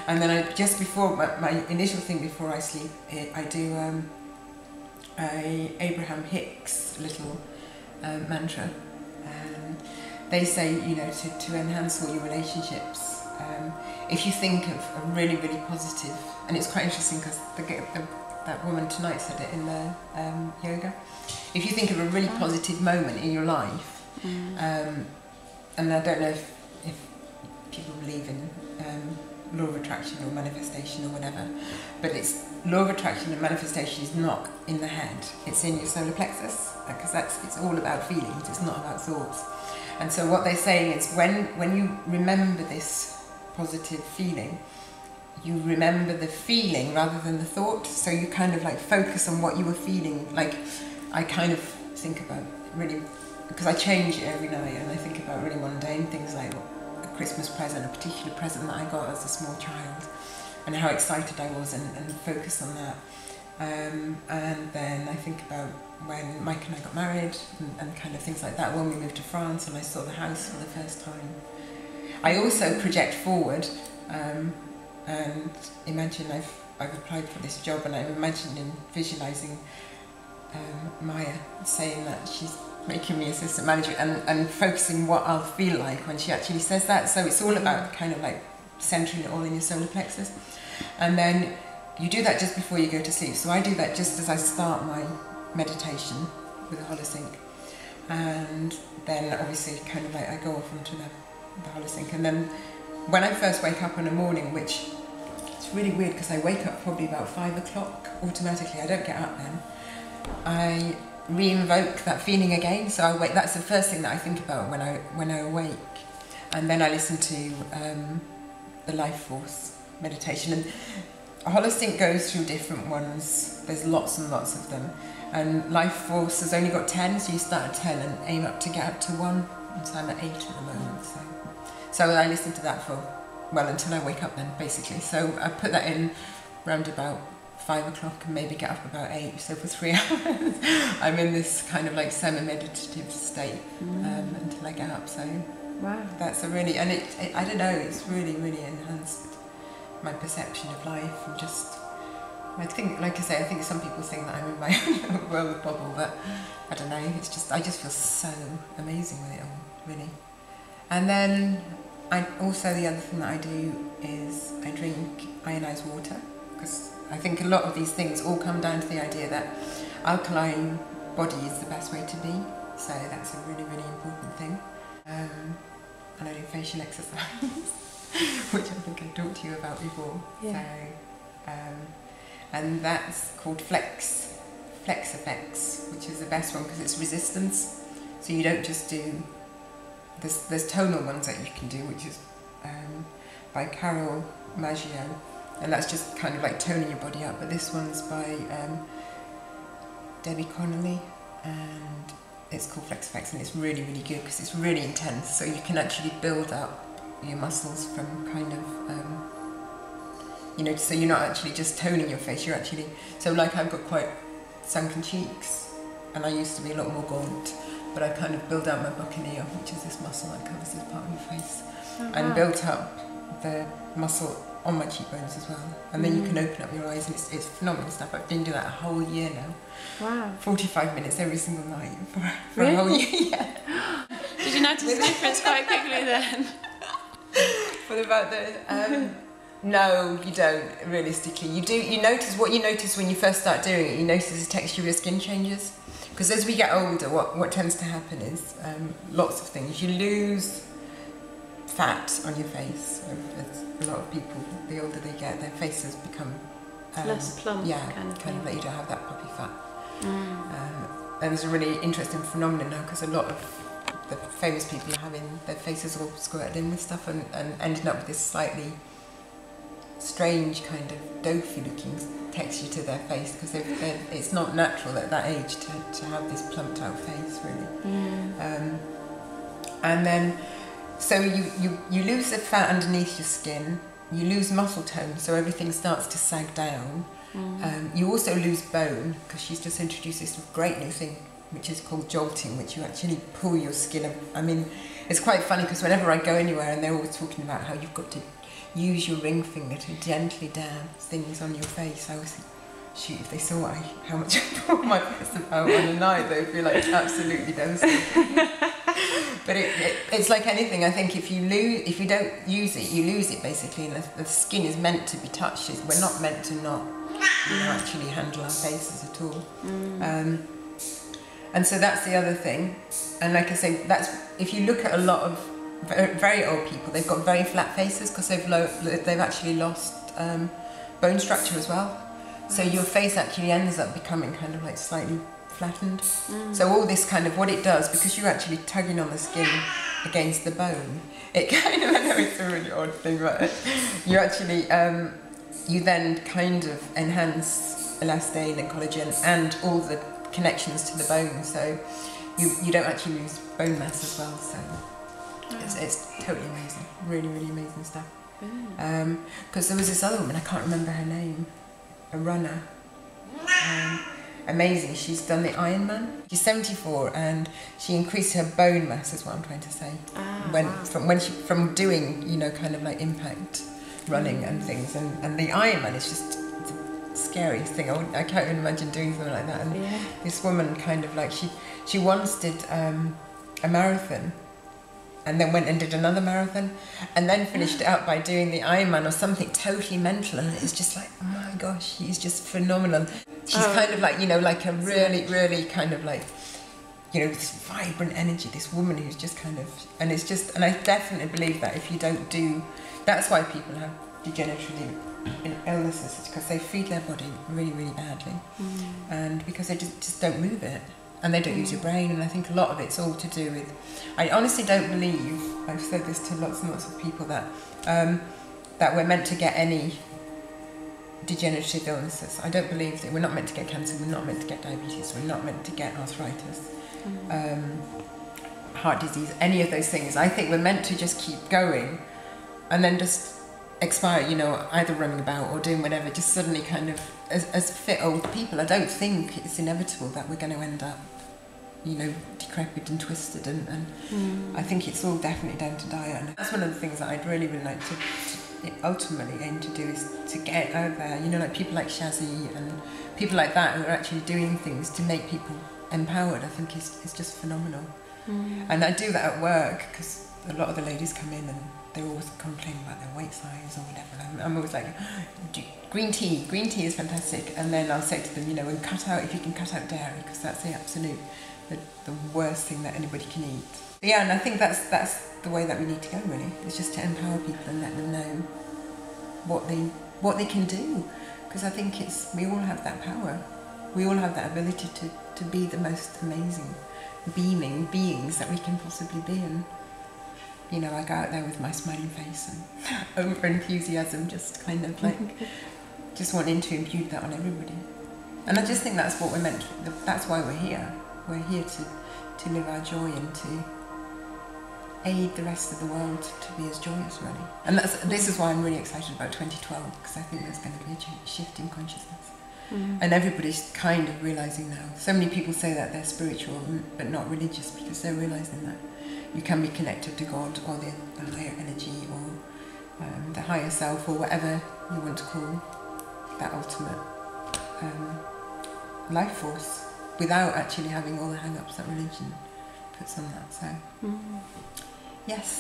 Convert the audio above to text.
And then just before, my initial thing before I sleep, I do a Abraham Hicks little mantra. They say, you know, to enhance all your relationships, if you think of a really, really positive, and it's quite interesting because that woman tonight said it in the yoga, if you think of a really positive moment in your life, and I don't know if people believe in law of attraction or manifestation or whatever, but it's law of attraction and manifestation is not in the head, it's in your solar plexus, because it's all about feelings, it's not about thoughts. And so what they're saying is when you remember this positive feeling, you remember the feeling rather than the thought, so you kind of like focus on what you were feeling. Like I kind of think about really, because I change it every night, and I think about really mundane things like a Christmas present, a particular present that I got as a small child, and how excited I was, and focus on that. And then I think about when Mike and I got married, and kind of things like that, when we moved to France and I saw the house for the first time. I also project forward, and imagine I've applied for this job, and I'm imagining, visualising Maya saying that she's making me assistant manager, and focusing what I'll feel like when she actually says that. So it's all about kind of like centering it all in your solar plexus. And then you do that just before you go to sleep. So I do that just as I start my meditation with a holosync. And then obviously kind of like I go off onto the holosync. And then when I first wake up in the morning, which it's really weird because I wake up probably about 5 o'clock automatically, I don't get up then, I re-invoke that feeling again. So I wake, that's the first thing that I think about when I awake. And then I listen to the life force meditation. And a holosync goes through different ones. There's lots and lots of them. And life force has only got 10, so you start at 10 and aim up to get up to 1. And so I'm at 8 at the moment. So I listen to that for, well, until I wake up then, basically. So I put that in round about 5 o'clock and maybe get up about 8. So for 3 hours, I'm in this kind of like semi-meditative state until I get up. So wow, that's a really, and it I don't know, it's really, really enhanced my perception of life. And just, I think, like I say, I think some people think that I'm in my own world bubble, but I don't know, it's just, I just feel so amazing with it all, really. And then also the other thing that I do is I drink ionised water, because I think a lot of these things all come down to the idea that alkaline body is the best way to be, so that's a really, really important thing. And I do facial exercise, which I think I talked to you about before. Yeah. So, and that's called Flex Effects, which is the best one because it's resistance. So you don't just do, there's tonal ones that you can do, which is by Carol Maggio, and that's just kind of like toning your body up. But this one's by Debbie Connolly, and it's called Flex Effects, and it's really, really good because it's really intense. So you can actually build up your muscles from kind of, you know, so you're not actually just toning your face, you're actually, so like I've got quite sunken cheeks, and I used to be a lot more gaunt, but I kind of build out my buccal, which is this muscle that covers this part of your face, and built up the muscle on my cheekbones as well. And then you can open up your eyes, and it's phenomenal stuff. I've been doing that a whole year now. Wow. 45 minutes every single night for a whole year. Yeah. Did you notice the difference quite quickly then? What about the... no, you don't, realistically. You notice what you notice when you first start doing it. You notice the texture of your skin changes. Because as we get older, what tends to happen is lots of things. You lose fat on your face. A lot of people, the older they get, their faces become... less plump, yeah, kind of like you don't have that puppy fat. And it's a really interesting phenomenon now, because a lot of the famous people are having their faces all squirted in with stuff, and ending up with this slightly strange kind of doughy looking texture to their face, because it's not natural at that age to have this plumped out face, really. And then, so you lose the fat underneath your skin, you lose muscle tone, so everything starts to sag down. You also lose bone, because she's just introduced this great new thing, which is called jolting, which you actually pull your skin up. I mean, it's quite funny, because whenever I go anywhere and they're always talking about how you've got to use your ring finger to gently dab things on your face. I always think, shoot, if they saw how much I brought my face about on a night, they'd be like absolutely devastated. But it's like anything. I think if you don't use it, you lose it basically. And the skin is meant to be touched. We're not meant to not actually handle our faces at all. And so that's the other thing. And like I say, that's if you look at a lot of very old people, they've got very flat faces because they've actually lost bone structure as well. So your face actually ends up becoming kind of like slightly flattened. So all this kind of, what it does, because you're actually tugging on the skin against the bone, it kind of, I know it's a really odd thing, but you actually, you then kind of enhance elastane and collagen and all the connections to the bone. So you don't actually lose bone mass as well. So it's totally amazing, really, really amazing stuff. Because there was this other woman, I can't remember her name, a runner, amazing. She's done the Ironman. She's 74 and she increased her bone mass, is what I'm trying to say. From doing, you know, kind of like impact running and things, and the Ironman is just the scariest thing. I can't even imagine doing something like that. And this woman kind of like she once did a marathon, and then went and did another marathon, and then finished it up by doing the Ironman or something totally mental. And it's just like, oh my gosh, she's just phenomenal. She's kind of like, you know, like a really, really kind of like, you know, this vibrant energy, this woman who's just kind of, and it's just, and I definitely believe that if you don't do, that's why people have degenerative illnesses, because they feed their body really, really badly, and because they just don't move it. And they don't use your brain, and I think a lot of it's all to do with, I honestly don't believe, I've said this to lots and lots of people, that that we're meant to get any degenerative illnesses. I don't believe that we're not meant to get cancer, we're not meant to get diabetes, we're not meant to get arthritis, heart disease, any of those things. I think we're meant to just keep going and then just expire, you know, either running about or doing whatever, just suddenly kind of, as fit old people, I don't think it's inevitable that we're going to end up, you know, decrepit and twisted, and I think it's all definitely down to diet. And that's one of the things that I'd really, really like to ultimately aim to do, is to get out there, you know, like people like Shazzy and people like that who are actually doing things to make people empowered. I think it's just phenomenal. And I do that at work, because a lot of the ladies come in and they're always complaining about their weight size or whatever. And I'm always like, green tea is fantastic. And then I'll say to them, you know, and if you can cut out dairy, because that's the absolute, the worst thing that anybody can eat. Yeah, and I think that's the way that we need to go, really. It's just to empower people and let them know what they can do. Because I think we all have that power. We all have that ability to be the most amazing, beaming beings that we can possibly be. And you know, I go out there with my smiling face and over enthusiasm, just kind of like, just wanting to impute that on everybody. And I just think that's what we're meant to, that's why we're here. We're here to live our joy and to aid the rest of the world to be as joyous, really. And this is why I'm really excited about 2012, because I think there's going to be a shift in consciousness. And everybody's kind of realising now. So many people say that they're spiritual but not religious, because they're realising that you can be connected to God or the higher energy or the higher self, or whatever you want to call that ultimate life force, without actually having all the hang-ups that religion puts on that. So, yes.